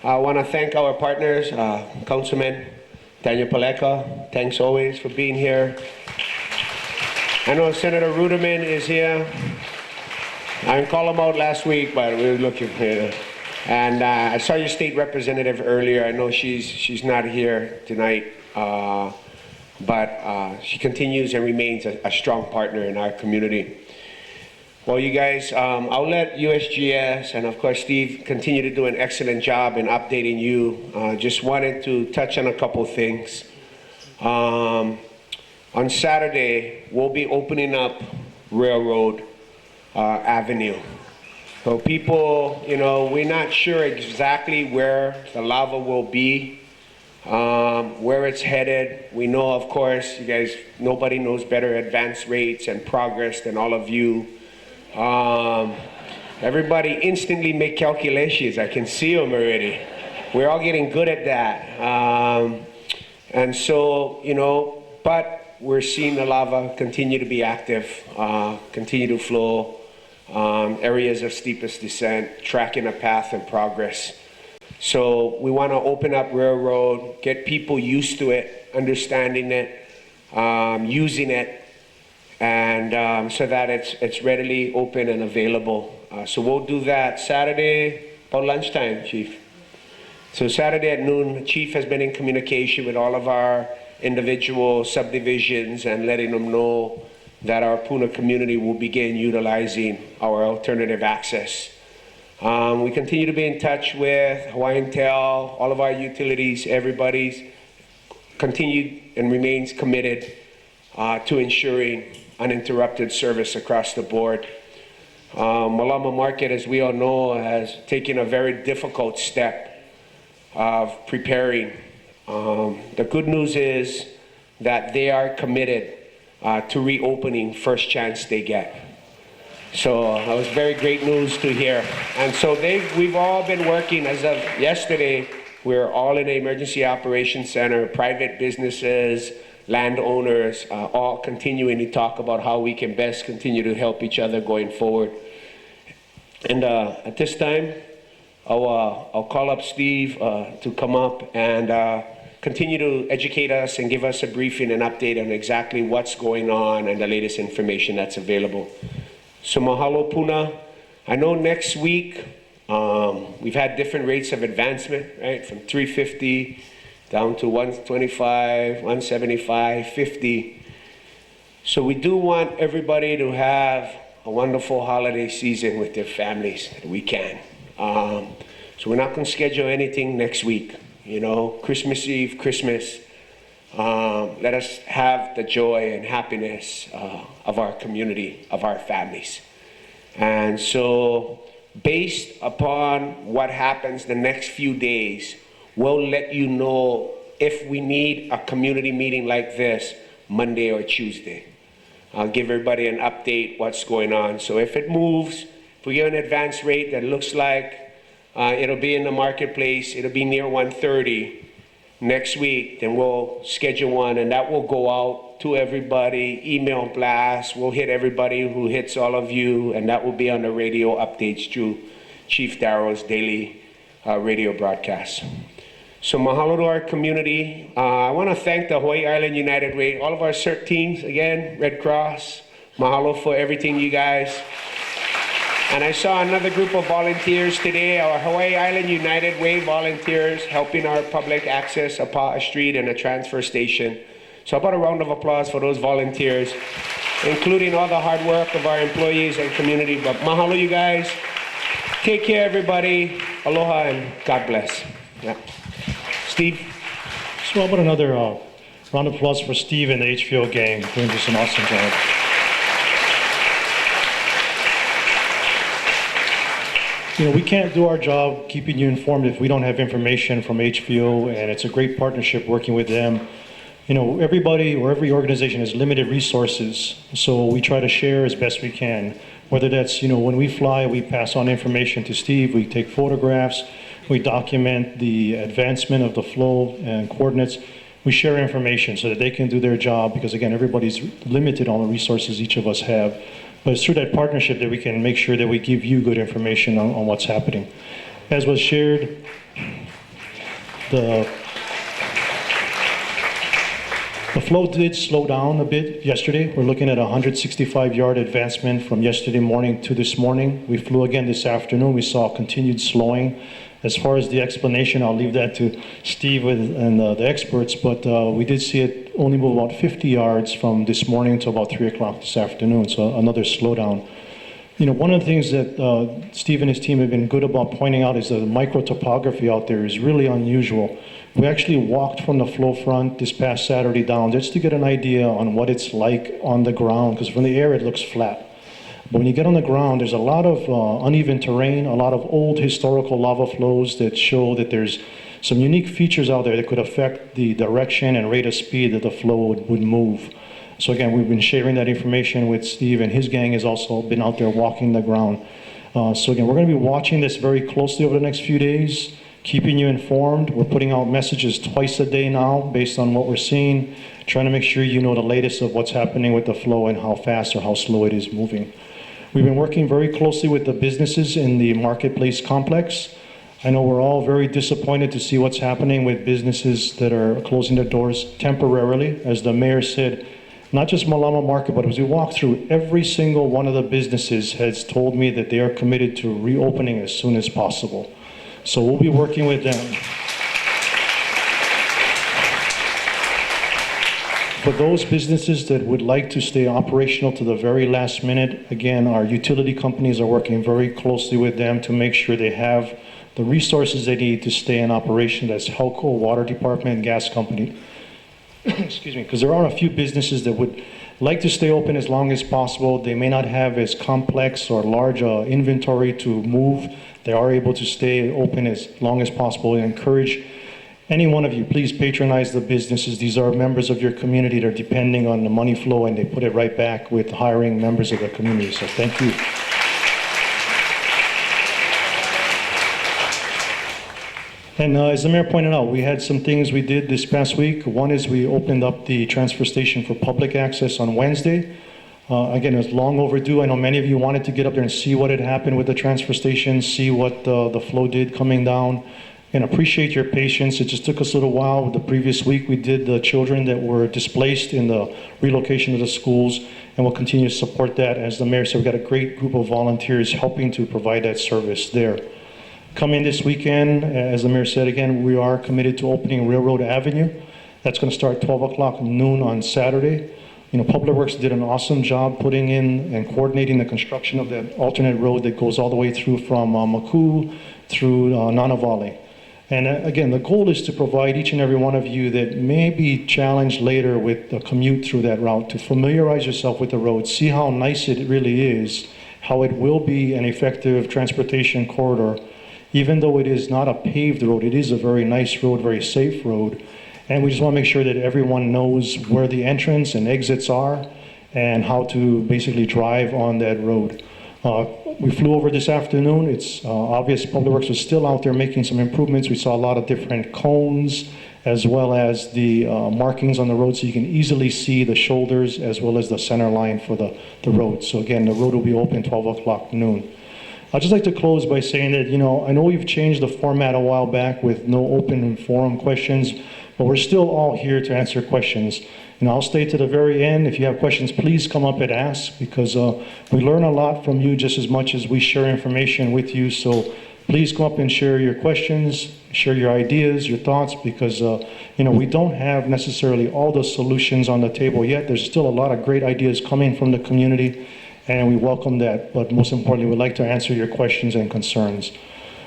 I want to thank our partners, Councilman Daniel Paleka. Thanks always for being here. I know Senator Ruderman is here. I didn't call him out last week, but we were looking here. And I saw your state representative earlier. I know she's not here tonight, but she continues and remains a strong partner in our community. Well, you guys, I'll let USGS and of course Steve continue to do an excellent job in updating you. Just wanted to touch on a couple things. On Saturday, we'll be opening up Railroad Avenue. So people, we're not sure exactly where the lava will be, where it's headed. We know, of course, you guys, nobody knows better advance rates and progress than all of you. Everybody instantly make calculations. I can see them already. We're all getting good at that. And so, but we're seeing the lava continue to be active, continue to flow, areas of steepest descent, tracking a path and progress. So we want to open up Railroad, get people used to it, understanding it, using it, and so that it's readily open and available. So we'll do that Saturday about lunchtime, Chief. So Saturday at noon, the Chief has been in communication with all of our individual subdivisions and letting them know that our Puna community will begin utilizing our alternative access. We continue to be in touch with Hawaiian Tel, all of our utilities, everybody's continued and remains committed to ensuring uninterrupted service across the board. Malama Market, as we all know, has taken a very difficult step of preparing. The good news is that they are committed to reopening first chance they get. So that was very great news to hear. And so we've all been working as of yesterday. We're all in the Emergency Operations Center, private businesses, landowners, all continuing to talk about how we can best continue to help each other going forward. And at this time, I'll call up Steve to come up and continue to educate us and give us a briefing and update on exactly what's going on and the latest information that's available. So mahalo Puna. I know next week we've had different rates of advancement, right? From 350 down to 125, 175, 50. So we do want everybody to have a wonderful holiday season with their families that we can. So we're not going to schedule anything next week. Christmas Eve, Christmas. Let us have the joy and happiness of our community, of our families. And so based upon what happens the next few days, we'll let you know if we need a community meeting like this Monday or Tuesday. I'll give everybody an update what's going on. So if it moves, if we get an advance rate that looks like it'll be in the marketplace, it'll be near 130 next week, then we'll schedule one and that will go out to everybody, email blast. We'll hit everybody who hits all of you, and that will be on the radio updates through Chief Darrow's daily radio broadcast. So mahalo to our community. I want to thank the Hawaii Island United Way, all of our CERT teams, again, Red Cross. Mahalo for everything, you guys. And I saw another group of volunteers today, our Hawaii Island United Way volunteers helping our public access Apa'a Street and a transfer station. So how about a round of applause for those volunteers, including all the hard work of our employees and community. But mahalo, you guys. Take care, everybody. Aloha and God bless. Yeah. Steve? So how about another round of applause for Steve and the HVO gang doing just an awesome job. We can't do our job keeping you informed if we don't have information from HVO, and it's a great partnership working with them. Everybody or every organization has limited resources, so we try to share as best we can. Whether that's, when we fly, we pass on information to Steve, we take photographs, we document the advancement of the flow and coordinates. We share information so that they can do their job, because again, everybody's limited on the resources each of us have. But it's through that partnership that we can make sure that we give you good information on what's happening. As was shared, The flow did slow down a bit yesterday. We're looking at a 165-yard advancement from yesterday morning to this morning. We flew again this afternoon. We saw continued slowing. As far as the explanation, I'll leave that to Steve and the experts, but we did see it only move about 50 yards from this morning to about 3 o'clock this afternoon, so another slowdown. You know, one of the things that Steve and his team have been good about pointing out is that the microtopography out there is really unusual. We actually walked from the flow front this past Saturday down just to get an idea on what it's like on the ground, because from the air it looks flat. But when you get on the ground, there's a lot of uneven terrain, a lot of old historical lava flows that show that there's some unique features out there that could affect the direction and rate of speed that the flow would move. So again, we've been sharing that information with Steve, and his gang has also been out there walking the ground. So again, we're going to be watching this very closely over the next few days, keeping you informed. We're putting out messages twice a day now based on what we're seeing, trying to make sure you know the latest of what's happening with the flow and how fast or how slow it is moving. We've been working very closely with the businesses in the marketplace complex. I know we're all very disappointed to see what's happening with businesses that are closing their doors temporarily. As the mayor said, not just Malama Market, but as we walk through, every single one of the businesses has told me that they are committed to reopening as soon as possible. So we'll be working with them. For those businesses that would like to stay operational to the very last minute, again, our utility companies are working very closely with them to make sure they have the resources they need to stay in operation. That's Helco, Water Department, Gas Company. Excuse me, because there are a few businesses that would like to stay open as long as possible. They may not have as complex or large inventory to move. They are able to stay open as long as possible. And encourage any one of you, please patronize the businesses. These are members of your community that are depending on the money flow, and they put it right back with hiring members of the community. So thank you. And as the mayor pointed out, we had some things we did this past week. One is we opened up the transfer station for public access on Wednesday. Again, it's long overdue. I know many of you wanted to get up there and see what had happened with the transfer station, see what the flow did coming down, and appreciate your patience. It just took us a little while. The previous week, we did the children that were displaced in the relocation of the schools, and we'll continue to support that. As the mayor said, we've got a great group of volunteers helping to provide that service there. Coming this weekend, as the mayor said again, we are committed to opening Railroad Avenue. That's going to start 12 o'clock noon on Saturday. You know, Public Works did an awesome job putting in and coordinating the construction of that alternate road that goes all the way through from Makuu through Nanavale. And again, the goal is to provide each and every one of you that may be challenged later with the commute through that route to familiarize yourself with the road, see how nice it really is, how it will be an effective transportation corridor. Even though it is not a paved road, it is a very nice road, very safe road. And we just want to make sure that everyone knows where the entrance and exits are and how to basically drive on that road. We flew over this afternoon. It's obvious Public Works was still out there making some improvements. We saw a lot of different cones as well as the markings on the road, so you can easily see the shoulders as well as the center line for the road. So again, the road will be open 12 o'clock noon. I'd just like to close by saying that, you know, I know we've changed the format a while back with no open forum questions, but we're still all here to answer questions. And I'll stay to the very end. If you have questions, please come up and ask, because we learn a lot from you just as much as we share information with you. So please come up and share your questions, share your ideas, your thoughts, because you know, we don't have necessarily all the solutions on the table yet. There's still a lot of great ideas coming from the community, and we welcome that. But most importantly, we'd like to answer your questions and concerns.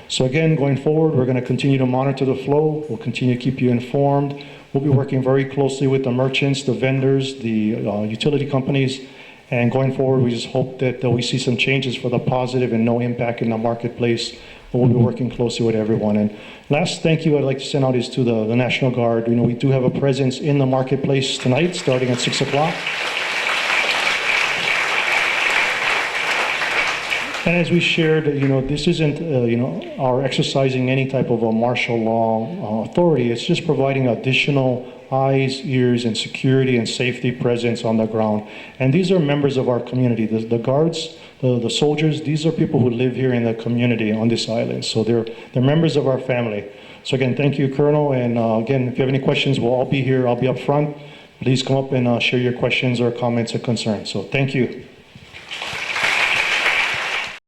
So again, going forward, we're going to continue to monitor the flow. We'll continue to keep you informed. We'll be working very closely with the merchants, the vendors, the utility companies, and going forward, we just hope that we see some changes for the positive and no impact in the marketplace. But we'll be working closely with everyone. And last thank you I'd like to send out is to the National Guard. You know, we do have a presence in the marketplace tonight, starting at 6 o'clock. And as we shared, you know, this isn't, you know, our exercising any type of a martial law authority. It's just providing additional eyes, ears, and security and safety presence on the ground. And these are members of our community. The guards the soldiers, these are people who live here in the community on this island. So they're members of our family. So again, thank you, Colonel. And again, if you have any questions, we'll all be here. I'll be up front. Please come up and share your questions or comments or concerns. So thank you.